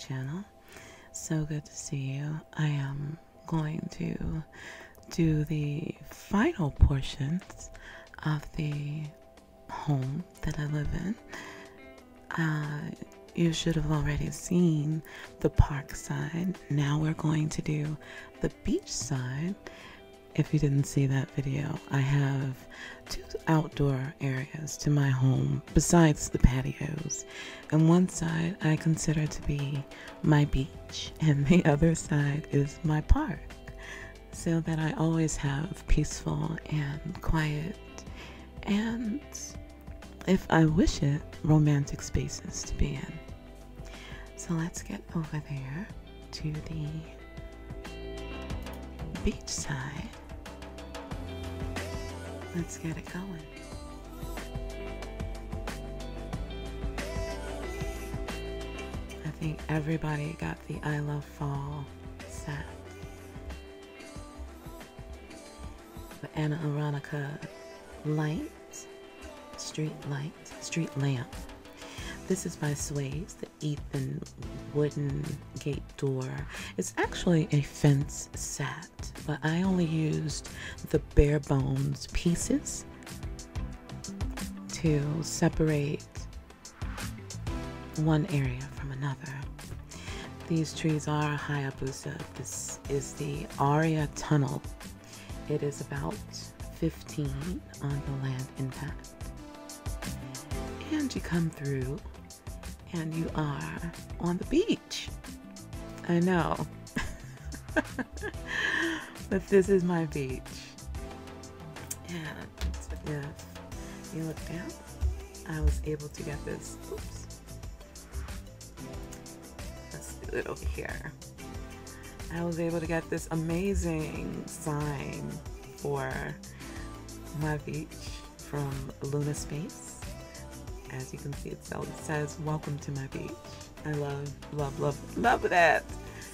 channel. So good to see you. I am going to do the final portions of the home that I live in. You should have already seen the park side. Now we're going to do the beach side. If you didn't see that video, I have 2 outdoor areas to my home besides the patios. And one side I consider to be my beach, and the other side is my park, so that I always have peaceful and quiet and, if I wish it, romantic spaces to be in. So let's get over there to the beach side. Let's get it going. I think everybody got the I Love Fall set. The Anna Aronica light, street lamp. This is by Troye's, the Ethan wooden gate door. It's actually a fence set, but I only used the bare bones pieces to separate one area from another. These trees are Hayabusa. This is the Aria Tunnel. It is about 15 on the land impact. And you come through and you are on the beach. I know. But this is my beach. And if you look down, I was able to get this. Oops. Let's do it over here. I was able to get this amazing sign for my beach from Luna Space. As you can see, it says, "Welcome to my beach." I love that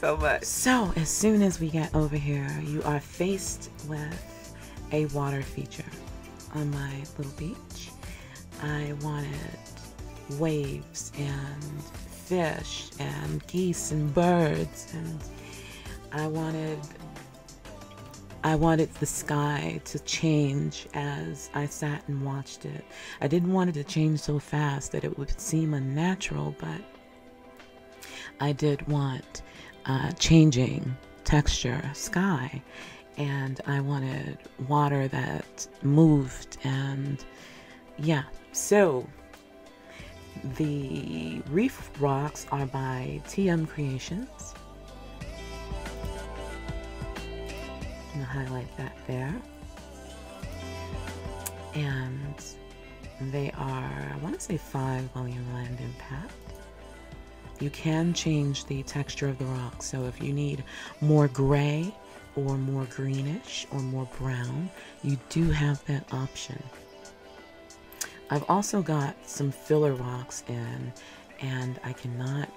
so much. So as soon as we get over here, you are faced with a water feature on my little beach. I wanted waves and fish and geese and birds, and I wanted the sky to change as I sat and watched it. I didn't want it to change so fast that it would seem unnatural, but I did want changing texture sky, and I wanted water that moved. And yeah, so the reef rocks are by TM Creations. I'm gonna highlight that there. And they are, I want to say 5 volume land impact. You can change the texture of the rock, so if you need more gray or more greenish or more brown, you do have that option. I've also got some filler rocks in, and I Cannot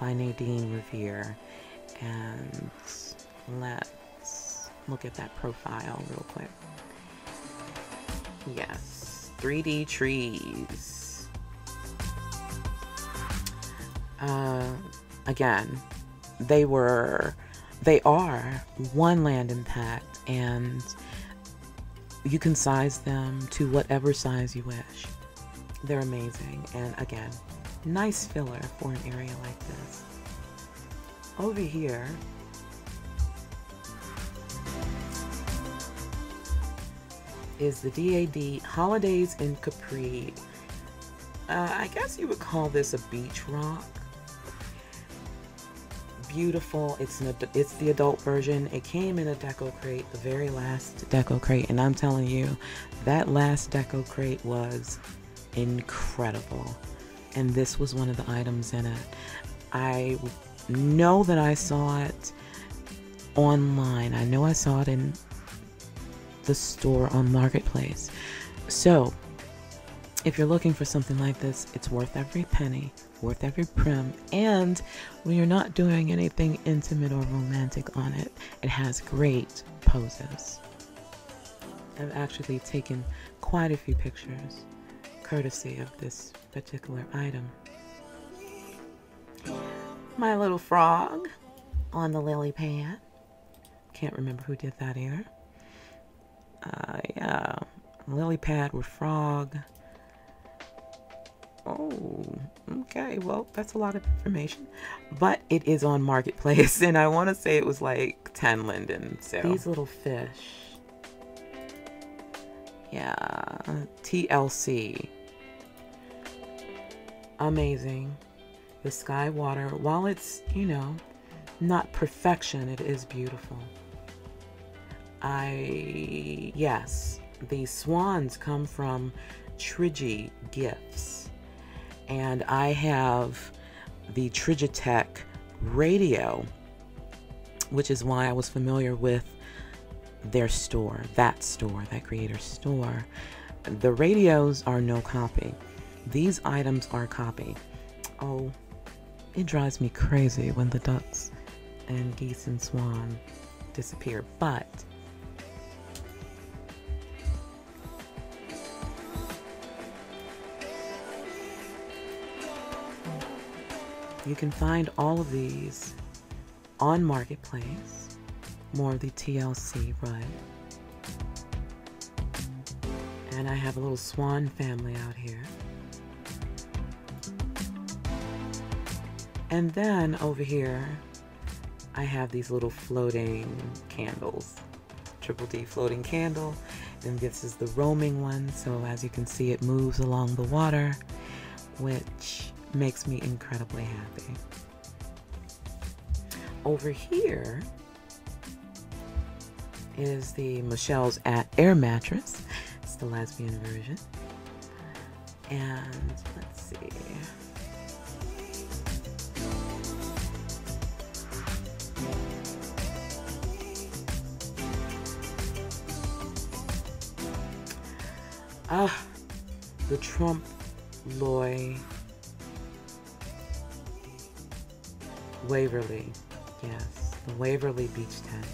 by Nadine Revere. And let's look at that profile real quick. Yes, 3D trees. Again, they are 1 land impact, and you can size them to whatever size you wish. They're amazing, and again, nice filler for an area like this. Over here, is the DAD Holidays in Capri. I guess you would call this a beach rock. Beautiful. It's the adult version. It came in a deco crate, the very last deco crate, and I'm telling you, that last deco crate was incredible. And this was one of the items in it. I know that I saw it online. I know I saw it in the store on Marketplace. So if you're looking for something like this, it's worth every penny, worth every prim, and when you're not doing anything intimate or romantic on it, it has great poses. I've actually taken quite a few pictures courtesy of this particular item. My little frog on the lily pad. Can't remember who did that either. Yeah, lily pad with frog. Oh, okay. Well, that's a lot of information, but it is on Marketplace, and I want to say it was like 10 linden. So these little fish. Yeah, TLC. Amazing. The sky water, while it's, you know, not perfection, it is beautiful. Yes, the swans come from Troye Gifts, and I have the Trigitech radio, which is why I was familiar with their store, that creator store. The radios are no copy. These items are copy. Oh, it drives me crazy when the ducks and geese and swan disappear, but you can find all of these on Marketplace. More of the TLC run. And I have a little swan family out here. And then over here, I have these little floating candles. Triple D floating candle. And this is the roaming one. So as you can see, it moves along the water, which makes me incredibly happy. Over here is the Michelle's Air mattress. It's the lesbian version. And let's see. The Troye Waverly. Yes, the Waverly Beach tent.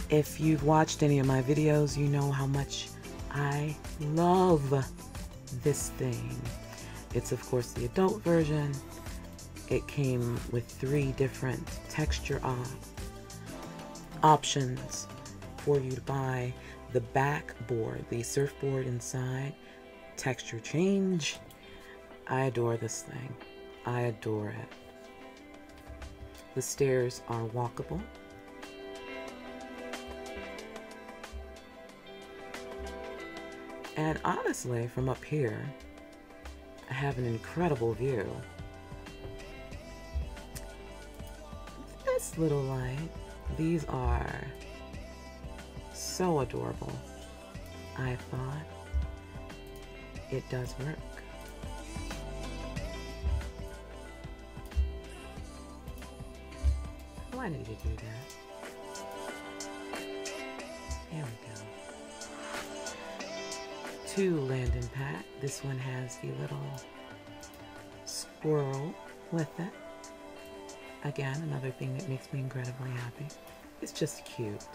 If you've watched any of my videos, you know how much I love this thing. It's of course the adult version. It came with 3 different texture options for you to buy. The backboard, the surfboard inside, texture change. I adore this thing. I adore it. The stairs are walkable. And honestly, from up here, I have an incredible view. This little light, these are so adorable. I thought it does work. Why did you do that? There we go. 2 Landon pack. This one has the little squirrel with it. Again, another thing that makes me incredibly happy. It's just cute.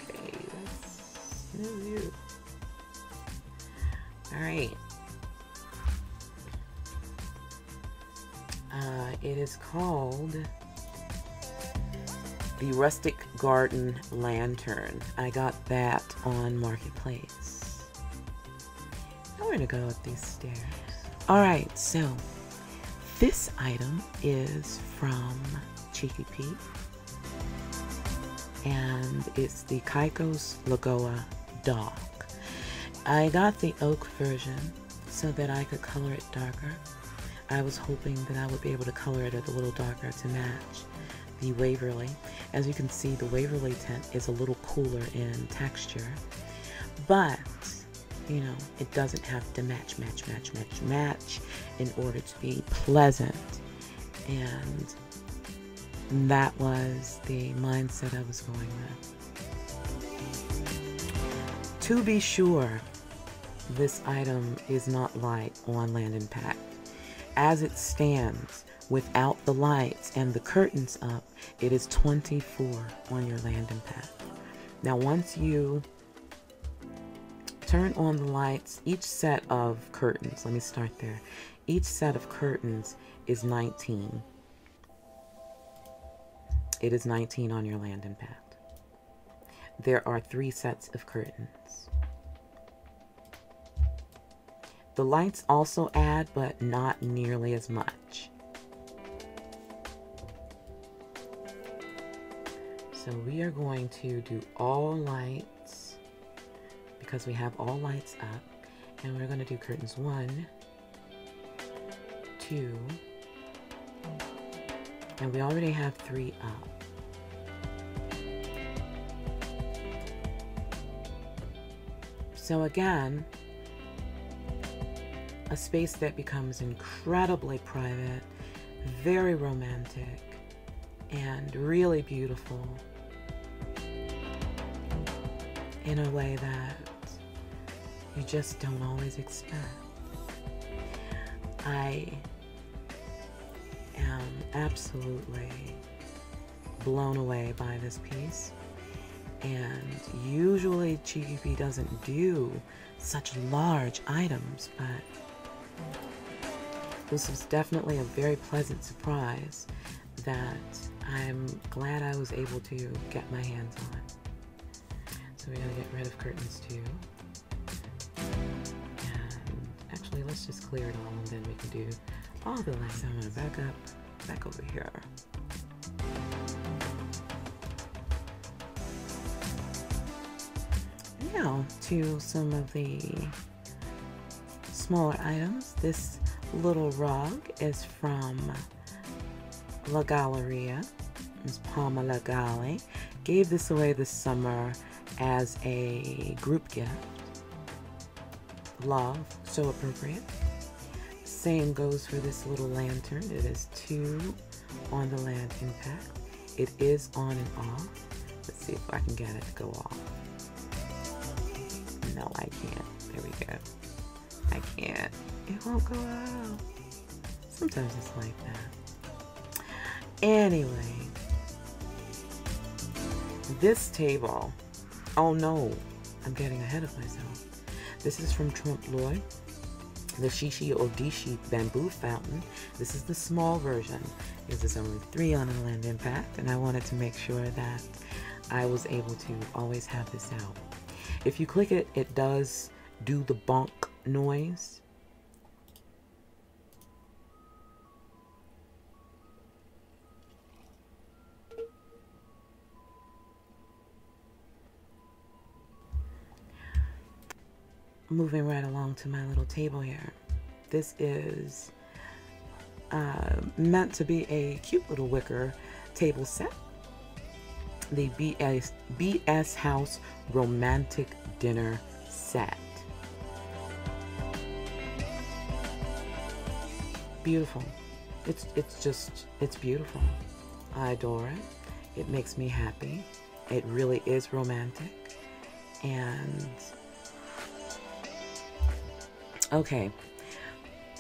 Okay, that's new you. Alright. It is called the Rustic Garden Lantern. I got that on Marketplace. Now we're gonna go up these stairs. Alright, so this item is from Cheeky Pete, and it's the Keiko's Lagoa dog. I got the oak version so that I could color it darker. I was hoping that I would be able to color it a little darker to match the Waverly. As you can see, the Waverly tent is a little cooler in texture, but you know, it doesn't have to match in order to be pleasant. And that was the mindset I was going with. To be sure, this item is not light on Landon Pack. As it stands, without the lights and the curtains up, it is 24 on your Landon Pack. Now once you turn on the lights. Each set of curtains, let me start there. Each set of curtains is 19. It is 19 on your landing pad. There are 3 sets of curtains. The lights also add, but not nearly as much. So we are going to do all lights because we have all lights up, and we're going to do curtains 1, 2, and we already have 3 up. So again, a space that becomes incredibly private, very romantic, and really beautiful in a way that you just don't always expect. I am absolutely blown away by this piece. And usually GVP doesn't do such large items, but this was definitely a very pleasant surprise that I'm glad I was able to get my hands on. So we're gonna get rid of curtains 2. And actually, let's just clear it all and then we can do all the lights. So I'm gonna back over here. Now to some of the smaller items. This little rug is from La Galleria. It's Palma La Galle. Gave this away this summer as a group gift. Love, so appropriate. Same goes for this little lantern. It is 2 on the lantern pack. It is on and off. Let's see if I can get it to go off. No, I can't. There we go. I can't. It won't go out. Sometimes it's like that. Anyway, this table. Oh no, I'm getting ahead of myself. This is from Troye, the Shishi Odishi bamboo fountain. This is the small version. There's only 3 on the landing pack, and I wanted to make sure that I was able to always have this out. If you click it, it does do the bonk noise. Moving right along to my little table here. This is meant to be a cute little wicker table set. The BS House Romantic Dinner Set. Beautiful. It's beautiful. I adore it. It makes me happy. It really is romantic. And okay,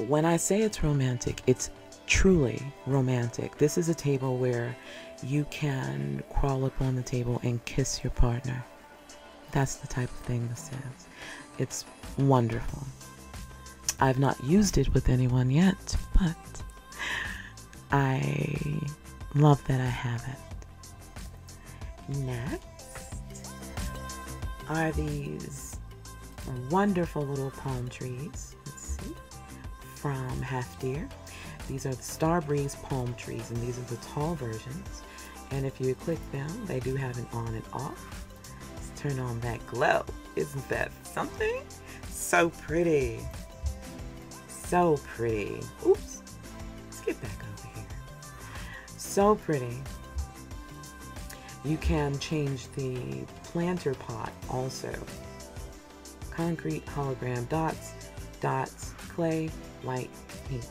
when I say it's romantic, it's truly romantic. This is a table where you can crawl up on the table and kiss your partner. That's the type of thing this is. It's wonderful. I've not used it with anyone yet, but I love that I have it. Next are these wonderful little palm trees. Let's see. From Half-Deer. These are the Starbreeze palm trees, and these are the tall versions. And if you click them, they do have an on and off. Let's turn on that glow. Isn't that something? So pretty. So pretty. Oops. Let's get back over here. So pretty. You can change the planter pot also. Concrete, hologram, dots, clay, white, pink.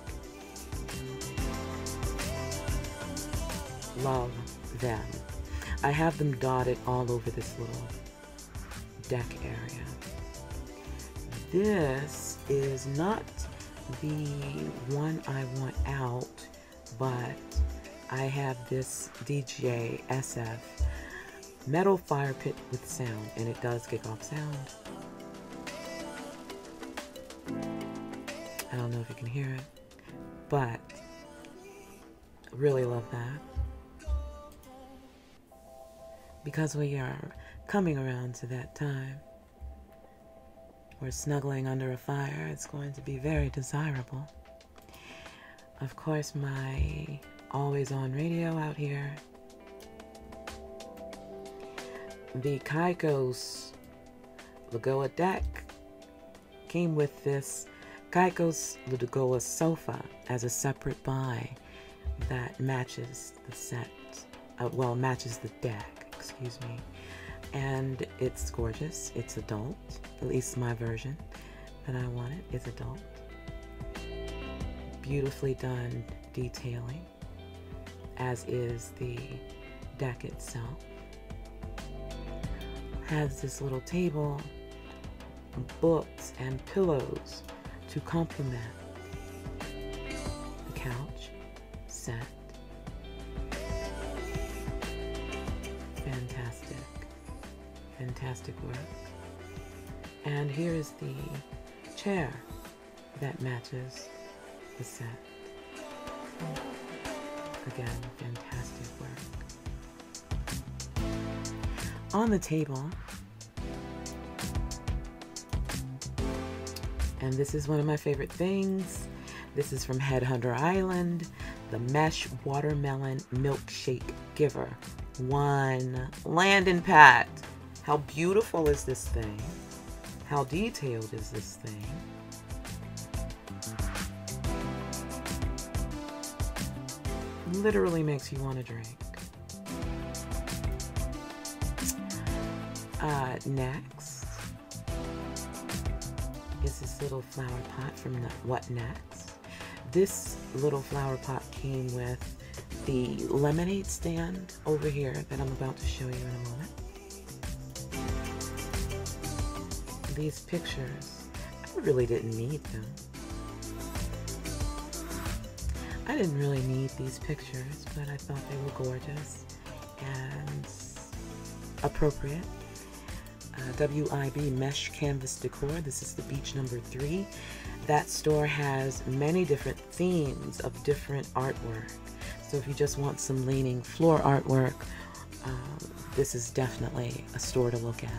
Love them. I have them dotted all over this little deck area. This is not the one I want out, but I have this DJ SF metal fire pit with sound, and it does kick off sound. I don't know if you can hear it, but really love that. Because we are coming around to that time where snuggling under a fire is going to be very desirable. Of course, my always on radio out here, the Caicos Lagoa deck came with this Caicos Lagoa sofa as a separate buy that matches the set, matches the deck, excuse me. And it's gorgeous. It's adult, at least my version that I wanted is adult. Beautifully done detailing, as is the deck itself. Has this little table, books, and pillows to complement the couch set. Fantastic. Fantastic work. And here is the chair that matches the set. Again, fantastic work. On the table, and this is one of my favorite things. This is from Headhunter Island, the Mesh Watermelon Milkshake Giver. One Landing Pad. How beautiful is this thing? How detailed is this thing? Literally makes you want to drink. Next is this little flower pot from What Next. This little flower pot came with the lemonade stand over here that I'm about to show you in a moment. These pictures, I really didn't need them. I didn't really need these pictures, but I thought they were gorgeous and appropriate. WIB Mesh Canvas Decor. This is the beach number 3. That store has many different themes of different artwork. So if you just want some leaning floor artwork, this is definitely a store to look at.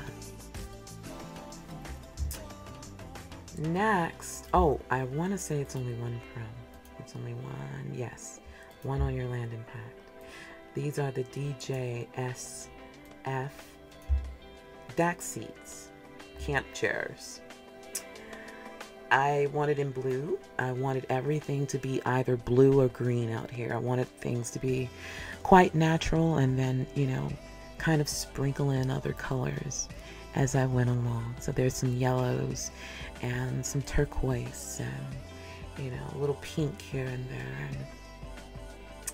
Next, oh, I want to say it's only one pro. It's only one, yes, one on your landing pack. These are the DJSF deck seats, camp chairs. I wanted in blue. I wanted everything to be either blue or green out here. I wanted things to be quite natural and then, you know, kind of sprinkle in other colors as I went along. So there's some yellows and some turquoise and, you know, a little pink here and there. And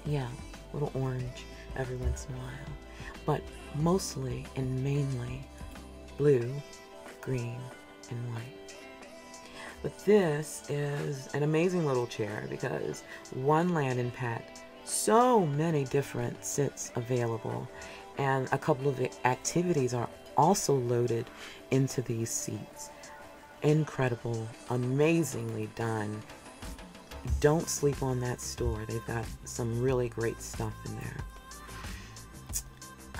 yeah, a little orange every once in a while. But mostly and mainly blue, green, and white. But this is an amazing little chair because one landing pad, so many different sits available, and a couple of the activities are also loaded into these seats. Incredible, amazingly done. Don't sleep on that store. They've got some really great stuff in there.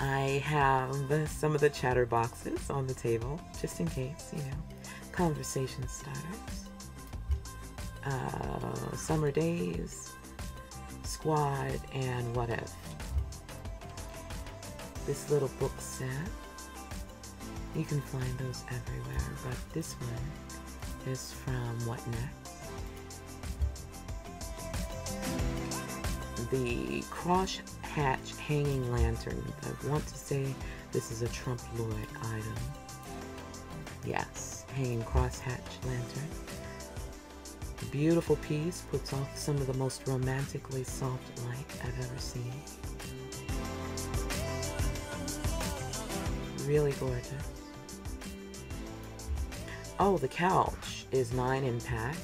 I have some of the chatter boxes on the table, just in case, you know, conversation starters. Summer Days, Squad, and What If. This little book set, you can find those everywhere, but this one is from What Next. The cross-hatch hanging lantern. I want to say this is a Trump Lloyd item. Yes, hanging cross-hatch lantern. Beautiful piece, puts off some of the most romantically soft light I've ever seen. Really gorgeous. Oh, the couch is 9 impact.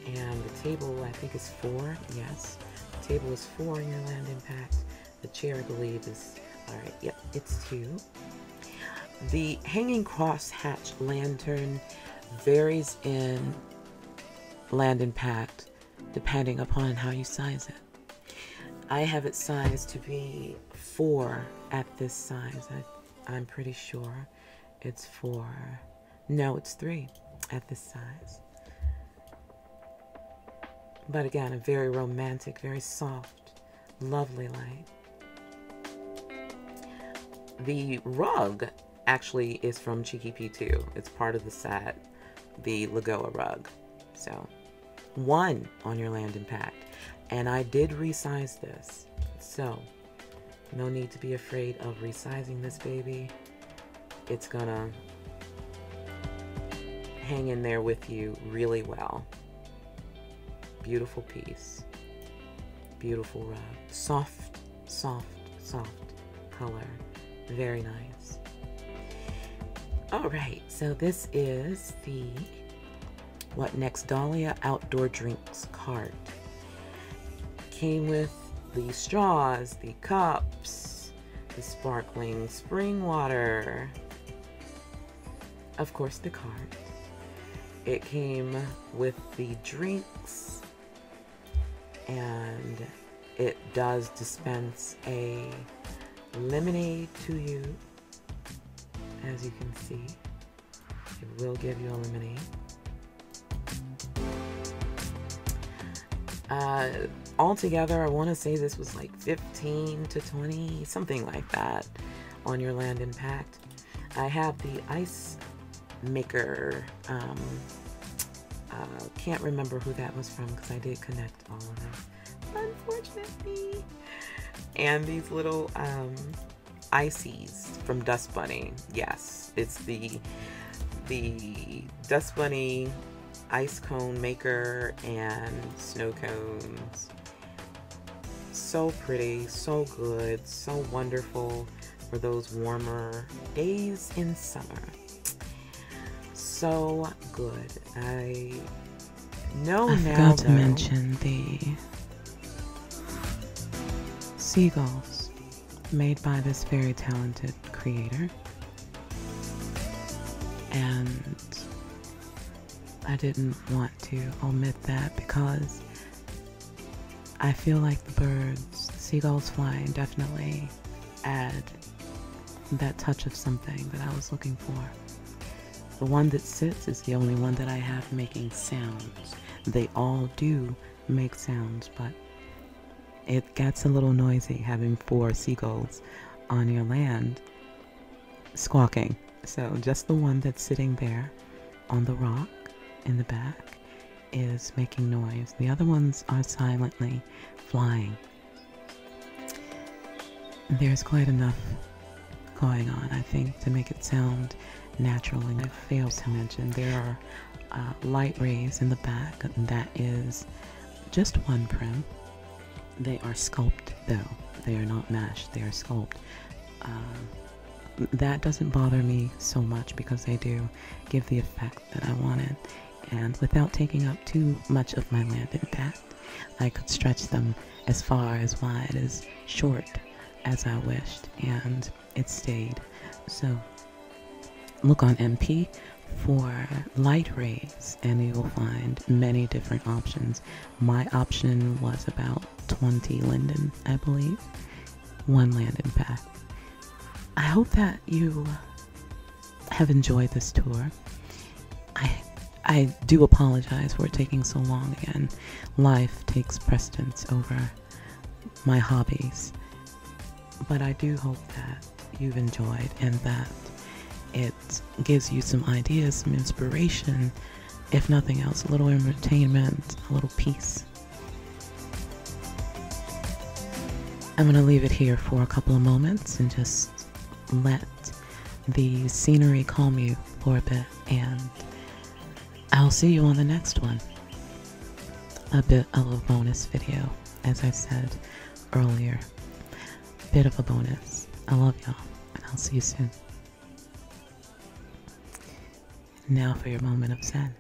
And the table, I think, is 4. Yes. The table is 4 in your land impact. The chair, I believe, is, alright, yep, it's 2. The hanging cross hatch lantern varies in landing pad depending upon how you size it. I have it sized to be 4 at this size. I'm pretty sure it's 4. No, it's 3 at this size. But again, a very romantic, very soft, lovely light. The rug actually is from Cheeky P2. It's part of the set, the Lagoa rug. So 1 on your landing pad. And I did resize this. So no need to be afraid of resizing this baby. It's gonna hang in there with you really well. Beautiful piece. Beautiful rug. Soft, soft, soft color. Very nice. Alright, so this is the What Next Dahlia Outdoor Drinks cart. Came with the straws, the cups, the sparkling spring water, of course the cart. It came with the drinks, and it does dispense a lemonade to you. As you can see, it will give you a lemonade. Altogether, I want to say this was like 15 to 20, something like that, on your landing pad. I have the ice maker. Can't remember who that was from because I did connect all of them, unfortunately. And these little ices from Dust Bunny. Yes, it's the Dust Bunny ice cone maker and snow cones. So pretty, so good, so wonderful for those warmer days in summer. So good. I know now. I forgot to mention the seagulls made by this very talented creator. And I didn't want to omit that because I feel like the birds, the seagulls flying, definitely add that touch of something that I was looking for. The one that sits is the only one that I have making sounds. They all do make sounds, but it gets a little noisy having 4 seagulls on your land squawking. So just the one that's sitting there on the rock in the back is making noise. The other ones are silently flying. There's quite enough going on, I think, to make it sound natural. And I failed to mention there are light rays in the back. That is just one prim. They are sculpted though. They are not meshed, they are sculpted. That doesn't bother me so much because they do give the effect that I wanted. And without taking up too much of my landing pad, I could stretch them as far, as wide, as short as I wished, and it stayed. So look on MP for light rays and you will find many different options. My option was about 20 linden, I believe. 1 landing pad. I hope that you have enjoyed this tour. I do apologize for it taking so long again. Life takes precedence over my hobbies. But I do hope that you've enjoyed and that it gives you some ideas, some inspiration, if nothing else, a little entertainment, a little peace. I'm going to leave it here for a couple of moments and just let the scenery calm you for a bit, and I'll see you on the next one. A bit of a bonus video, as I said earlier. Bit of a bonus. I love y'all, and I'll see you soon. Now for your moment of zen.